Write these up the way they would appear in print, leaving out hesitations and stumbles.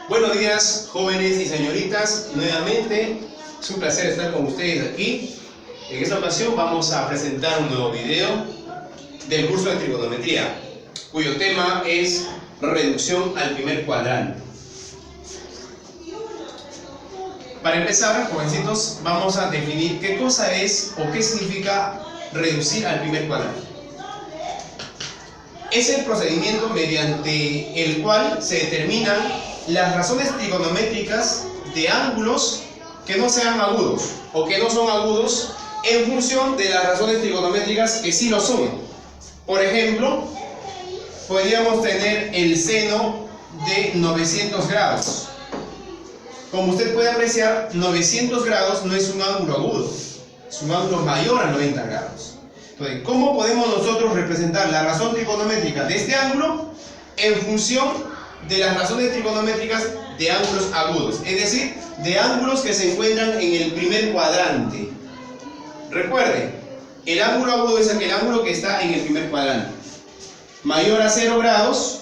Buenos días, jóvenes y señoritas. Nuevamente es un placer estar con ustedes aquí. En esta ocasión vamos a presentar un nuevo video del curso de trigonometría, cuyo tema es reducción al primer cuadrante. Para empezar, jovencitos, vamos a definir qué cosa es o qué significa reducir al primer cuadrante. Es el procedimiento mediante el cual se determinan las razones trigonométricas de ángulos que no sean agudos o que no son agudos en función de las razones trigonométricas que sí lo son. Por ejemplo, podríamos tener el seno de 900 grados. Como usted puede apreciar, 900 grados no es un ángulo agudo, es un ángulo mayor a 90 grados. Entonces, ¿cómo podemos nosotros representar la razón trigonométrica de este ángulo en función de las razones trigonométricas de ángulos agudos? Es decir, de ángulos que se encuentran en el primer cuadrante. Recuerde, el ángulo agudo es aquel ángulo que está en el primer cuadrante. Mayor a 0 grados,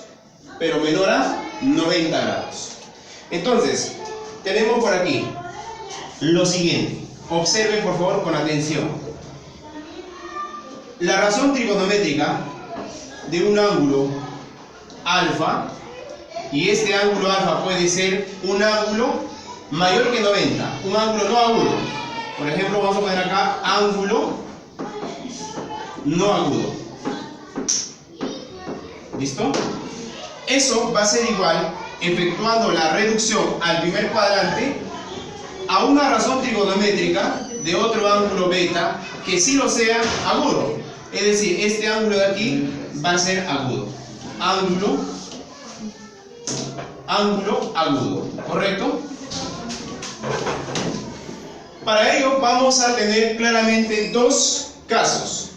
pero menor a 90 grados. Entonces, tenemos por aquí lo siguiente. Observe por favor con atención. La razón trigonométrica de un ángulo alfa, y este ángulo alfa puede ser un ángulo mayor que 90, un ángulo no agudo. Por ejemplo, vamos a poner acá ángulo no agudo. ¿Listo? Eso va a ser igual, efectuando la reducción al primer cuadrante, a una razón trigonométrica de otro ángulo beta que sí lo sea agudo. Es decir, este ángulo de aquí va a ser agudo. Ángulo agudo, ¿correcto? Para ello vamos a tener claramente dos casos.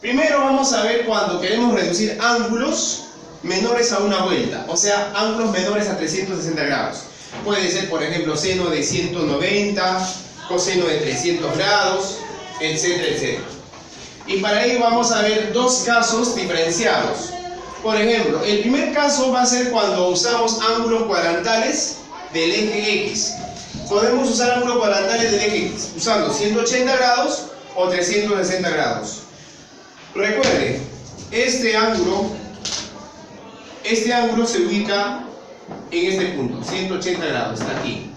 Primero vamos a ver cuando queremos reducir ángulos menores a una vuelta, o sea, ángulos menores a 360 grados. Puede ser, por ejemplo, seno de 190, coseno de 300 grados, etcétera, etcétera. Y para ello vamos a ver dos casos diferenciados. Por ejemplo, el primer caso va a ser cuando usamos ángulos cuadrantales del eje X. Podemos usar ángulos cuadrantales del eje X usando 180 grados o 360 grados. Recuerde, este ángulo se ubica en este punto, 180 grados, está aquí.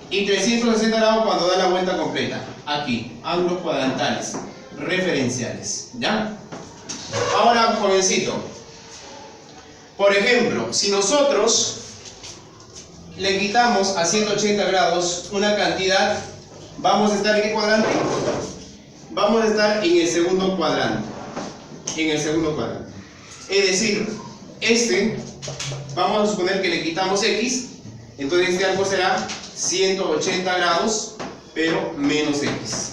Y 360 grados cuando da la vuelta completa, aquí, ángulos cuadrantales referenciales, ¿ya? Ahora, jovencito, por ejemplo, si nosotros le quitamos a 180 grados una cantidad, ¿vamos a estar en qué cuadrante? Vamos a estar en el segundo cuadrante. En el segundo cuadrante. Es decir, vamos a suponer que le quitamos X, entonces este ángulo será 180 grados, pero menos X.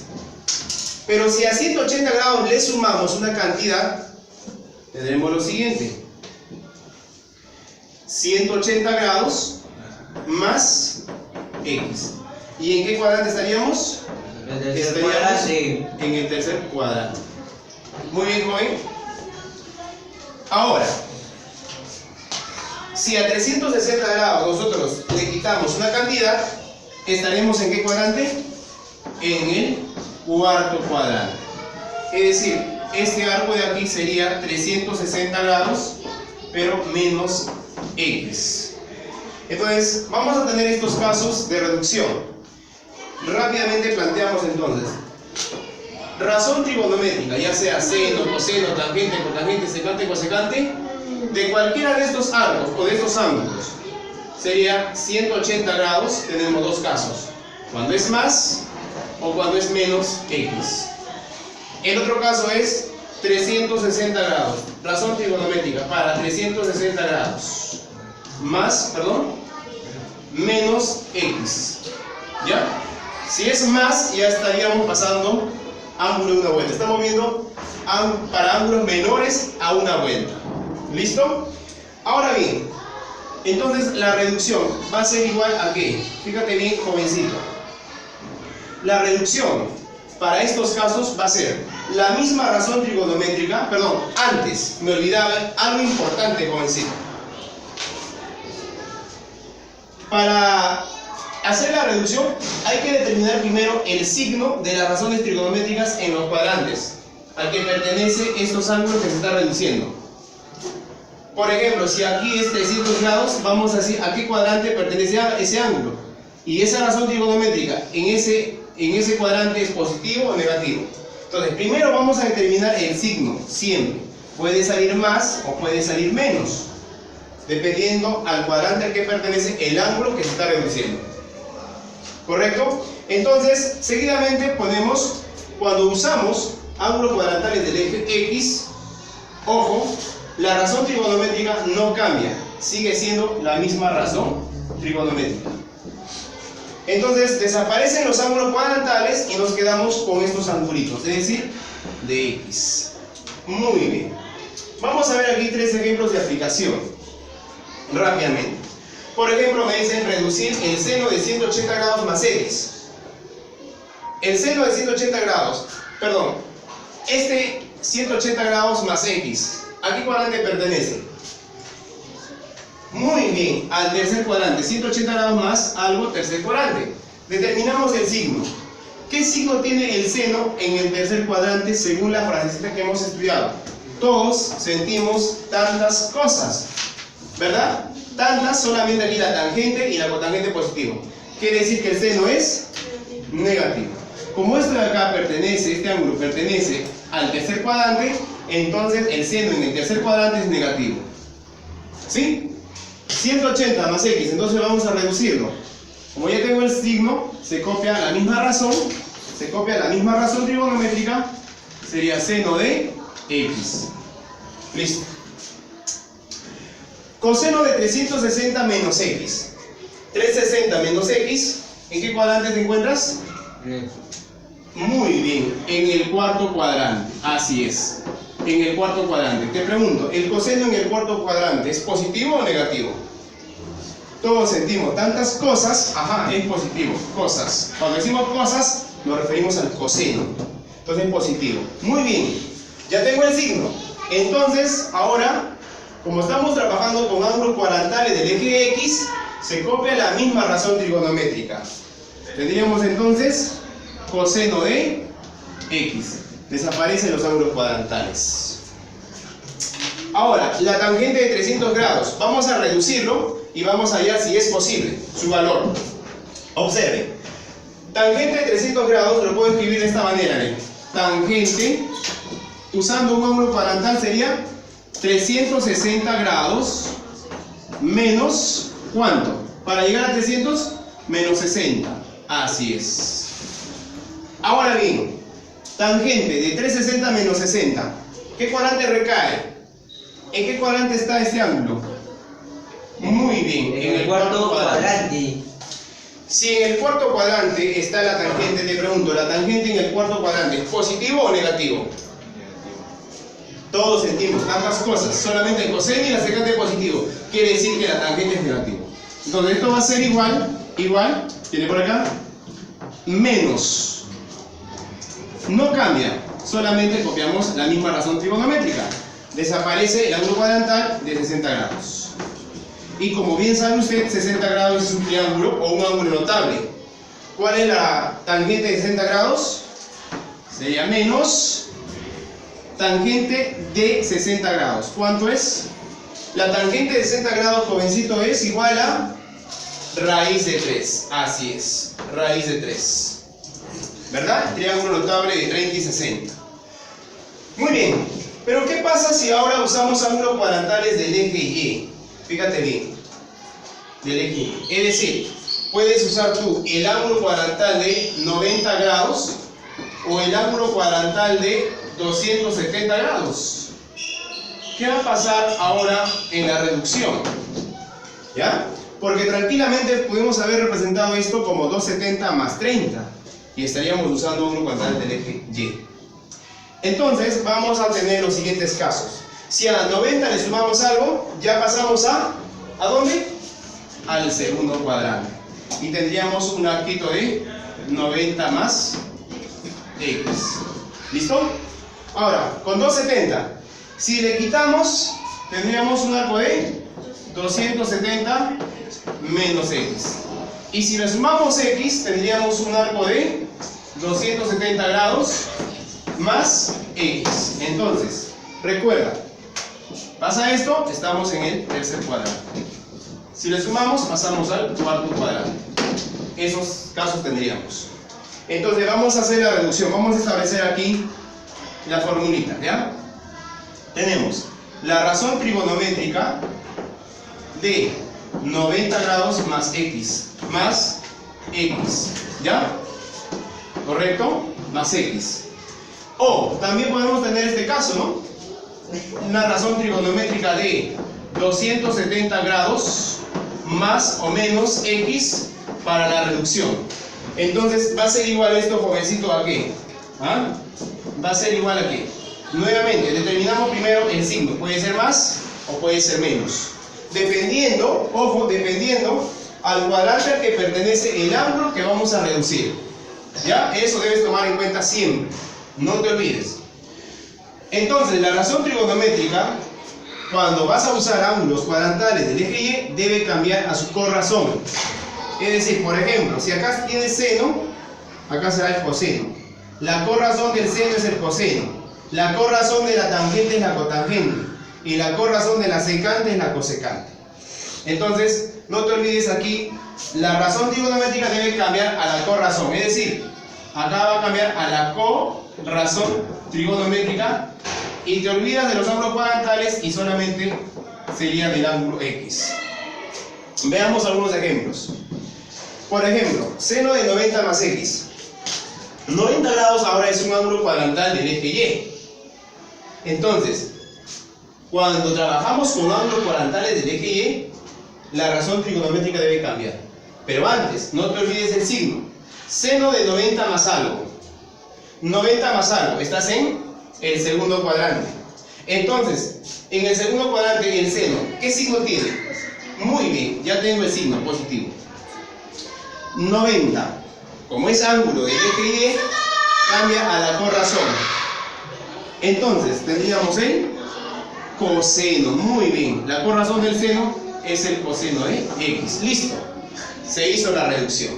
Pero si a 180 grados le sumamos una cantidad, tendremos lo siguiente: 180 grados más X. ¿Y en qué cuadrante estaríamos? Estaríamos en el tercer cuadrante. Muy bien, joven. Ahora, si a 360 grados nosotros le quitamos una cantidad, ¿estaremos en qué cuadrante? En el cuarto cuadrante. Es decir, este arco de aquí sería 360 grados, pero menos X. Entonces, vamos a tener estos casos de reducción. Rápidamente planteamos entonces. Razón trigonométrica, ya sea seno, coseno, tangente, cotangente, secante, cosecante, de cualquiera de estos arcos o de estos ángulos, sería 180 grados. Tenemos dos casos: cuando es más o cuando es menos X. El otro caso es 360 grados. Razón trigonométrica para 360 grados. Menos X. ¿Ya? Si es más, ya estaríamos pasando ángulo de una vuelta. Estamos viendo para ángulos menores a una vuelta. ¿Listo? Ahora bien, entonces la reducción va a ser igual a ¿qué? Fíjate bien, jovencito. La reducción para estos casos va a ser la misma razón trigonométrica. Perdón, antes me olvidaba algo importante, jovencito. Para hacer la reducción hay que determinar primero el signo de las razones trigonométricas en los cuadrantes al que pertenece estos ángulos que se está reduciendo. Por ejemplo, si aquí es 300 grados, vamos a decir a qué cuadrante pertenece a ese ángulo. Y esa razón trigonométrica en ese cuadrante es positivo o negativo. Entonces, primero vamos a determinar el signo, siempre. Puede salir más o puede salir menos, dependiendo al cuadrante al que pertenece el ángulo que se está reduciendo. ¿Correcto? Entonces, seguidamente ponemos, cuando usamos ángulos cuadrantales del eje X, ojo, la razón trigonométrica no cambia, sigue siendo la misma razón trigonométrica. Entonces, desaparecen los ángulos cuadrantales y nos quedamos con estos angulitos, es decir, de X. Muy bien. Vamos a ver aquí tres ejemplos de aplicación, rápidamente. Por ejemplo, me dicen reducir el seno de 180 grados más X. El seno de 180 grados, perdón, este 180 grados más X, ¿a qué cuadrante pertenece? Muy bien, al tercer cuadrante. 180 grados más algo, tercer cuadrante. Determinamos el signo. ¿Qué signo tiene el seno en el tercer cuadrante según la frasecita que hemos estudiado? Todos sentimos tantas cosas, ¿verdad? Tantas, solamente aquí la tangente y la cotangente positivo. Quiere decir que el seno es negativo. Como esto de acá pertenece, este ángulo pertenece al tercer cuadrante, entonces el seno en el tercer cuadrante es negativo. ¿Sí? 180 más X, entonces vamos a reducirlo. Como ya tengo el signo, se copia la misma razón trigonométrica, sería seno de X. Listo. Coseno de 360 menos X. 360 menos X, ¿en qué cuadrante te encuentras? Muy bien, en el cuarto cuadrante, así es. En el cuarto cuadrante. Te pregunto, ¿el coseno en el cuarto cuadrante es positivo o negativo? Todos sentimos tantas cosas, ajá, es positivo, cosas. Cuando decimos cosas, nos referimos al coseno. Entonces es positivo. Muy bien, ya tengo el signo. Entonces, ahora, como estamos trabajando con ángulos cuadrantales del eje X, se copia la misma razón trigonométrica. Tendríamos entonces coseno de X. Desaparecen los ángulos cuadrantales. Ahora, la tangente de 300 grados. Vamos a reducirlo y vamos a hallar si es posible su valor. Observen. Tangente de 300 grados lo puedo escribir de esta manera. ¿Ven? Tangente, usando un ángulo cuadrantal, sería 360 grados menos, ¿cuánto? Para llegar a 300, menos 60. Así es. Ahora bien, tangente de 360 menos 60. ¿Qué cuadrante recae? ¿En qué cuadrante está este ángulo? Muy bien, en el cuarto cuadrante. Si en el cuarto cuadrante está la tangente, te pregunto, ¿la tangente en el cuarto cuadrante es positivo o negativo? Todos sentimos ambas cosas, solamente el coseno y la secante es positivo. Quiere decir que la tangente es negativo. Entonces esto va a ser igual, tiene por acá, menos. No cambia, solamente copiamos la misma razón trigonométrica. Desaparece el ángulo cuadrantal de 60 grados. Y como bien sabe usted, 60 grados es un triángulo o un ángulo notable. ¿Cuál es la tangente de 60 grados? Sería menos tangente de 60 grados. ¿Cuánto es? La tangente de 60 grados, jovencito, es igual a raíz de 3. Así es, raíz de 3. ¿Verdad? Triángulo notable de 30 y 60. Muy bien, pero ¿qué pasa si ahora usamos ángulos cuadrantales del eje Y? Fíjate bien, del eje Y. Es decir, puedes usar tú el ángulo cuadrantal de 90 grados o el ángulo cuadrantal de 270 grados. ¿Qué va a pasar ahora en la reducción? ¿Ya? Porque tranquilamente podemos haber representado esto como 270 más 30 y estaríamos usando un cuadrantal del eje Y. Entonces vamos a tener los siguientes casos. Si a 90 le sumamos algo, ya pasamos ¿a dónde? Al segundo cuadrante. Y tendríamos un arquito de 90 más X. ¿Listo? Ahora, con 270, si le quitamos, tendríamos un arco de 270 menos x. Y si le sumamos x, tendríamos un arco de 270 grados más x. Entonces, recuerda, pasa esto, estamos en el tercer cuadrante. Si le sumamos, pasamos al cuarto cuadrante. Esos casos tendríamos. Entonces, vamos a hacer la reducción. Vamos a establecer aquí la formulita, ¿ya? Tenemos la razón trigonométrica de 90 grados más x, ¿ya? ¿Correcto? Más x. O también podemos tener este caso, ¿no? Una razón trigonométrica de 270 grados más o menos x para la reducción. Entonces va a ser igual esto, jovencito, ¿a qué? ¿Ah? Va a ser igual a qué. Nuevamente, determinamos primero el signo. Puede ser más o puede ser menos. Dependiendo, ojo, dependiendo al cuadrante al que pertenece el ángulo que vamos a reducir. ¿Ya? Eso debes tomar en cuenta siempre. No te olvides. Entonces, la razón trigonométrica, cuando vas a usar ángulos cuadrantales del eje Y, debe cambiar a su corrazón. Es decir, por ejemplo, si acá tienes seno, acá será el coseno. La corrazón del seno es el coseno. La corrazón de la tangente es la cotangente. Y la corrazón de la secante es la cosecante. Entonces, no te olvides aquí, la razón trigonométrica debe cambiar a la corrazón. Es decir, acá va a cambiar a la corrazón trigonométrica y te olvidas de los ángulos cuadrantales y solamente sería del ángulo X. Veamos algunos ejemplos. Por ejemplo, seno de 90 más X. 90 grados ahora es un ángulo cuadrantal del eje Y. Entonces, cuando trabajamos con ángulos cuadrantales del eje Y, la razón trigonométrica debe cambiar. Pero antes, no te olvides el signo. Seno de 90 más algo. 90 más algo. Estás en el segundo cuadrante. Entonces, en el segundo cuadrante, el seno, ¿qué signo tiene? Muy bien, ya tengo el signo positivo. 90. Como es ángulo del eje Y, cambia a la corrazón. Entonces, tendríamos el coseno. Muy bien. La corrazón del seno es el coseno de X. Listo. Se hizo la reducción.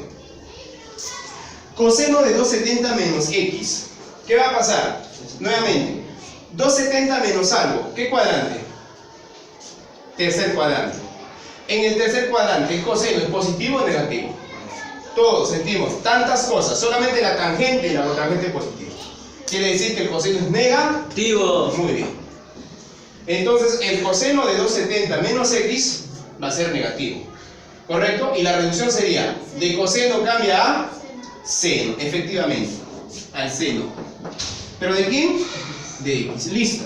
Coseno de 270 menos X. ¿Qué va a pasar? Nuevamente. 270 menos algo. ¿Qué cuadrante? Tercer cuadrante. En el tercer cuadrante, ¿el coseno es positivo o negativo? Todos sentimos tantas cosas. Solamente la tangente y la cotangente es positiva. Quiere decir que el coseno es negativo. Muy bien. Entonces, el coseno de 270 menos X va a ser negativo. ¿Correcto? Y la reducción sería, de coseno cambia a seno, efectivamente, al seno. ¿Pero de quién? De X. Listo.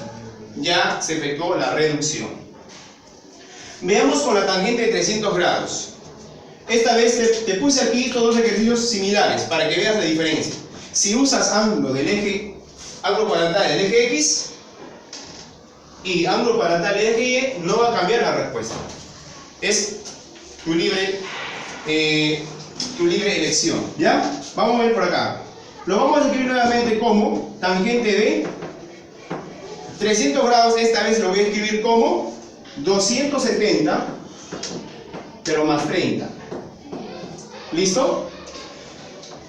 Ya se efectuó la reducción. Veamos con la tangente de 300 grados. Esta vez te puse aquí estos dos ejercicios similares para que veas la diferencia. Si usas ángulo cuadrantal del eje X y ángulo cuadrantal del eje Y, no va a cambiar la respuesta. Es tu libre elección. ¿Ya? Vamos a ver por acá. Lo vamos a escribir nuevamente como tangente de 300 grados. Esta vez lo voy a escribir como 270, pero más 30. ¿Listo?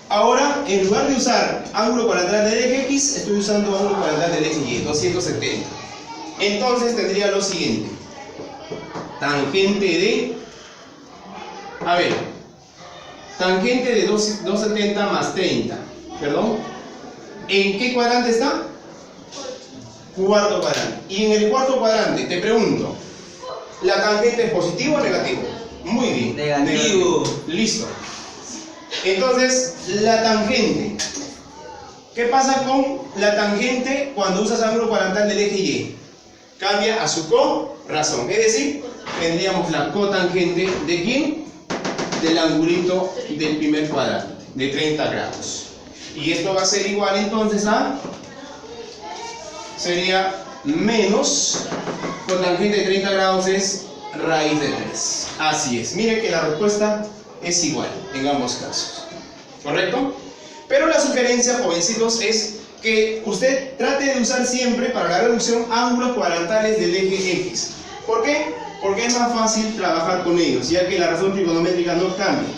Ahora, en lugar de usar ángulo cuadrantal del eje X, estoy usando ángulo cuadrantal del eje Y, 270. Entonces tendría lo siguiente. Tangente de... A ver. Tangente de 270 más 30. Perdón. ¿En qué cuadrante está? Cuarto cuadrante. Y en el cuarto cuadrante, te pregunto, ¿la tangente es positivo o negativo? Muy bien. Negativo. Listo. Entonces, la tangente. ¿Qué pasa con la tangente cuando usas ángulo cuadrantal del eje Y? Cambia a su corrazón. Es decir, tendríamos la cotangente de ¿quién? Del angulito del primer cuadrante, de 30 grados. Y esto va a ser igual entonces a... Sería menos cotangente de 30 grados es raíz de 3. Así es. Miren que la respuesta es igual en ambos casos. ¿Correcto? Pero la sugerencia, jovencitos, es que usted trate de usar siempre para la reducción ángulos cuadrantales del eje X. ¿Por qué? Porque es más fácil trabajar con ellos, ya que la razón trigonométrica no cambia.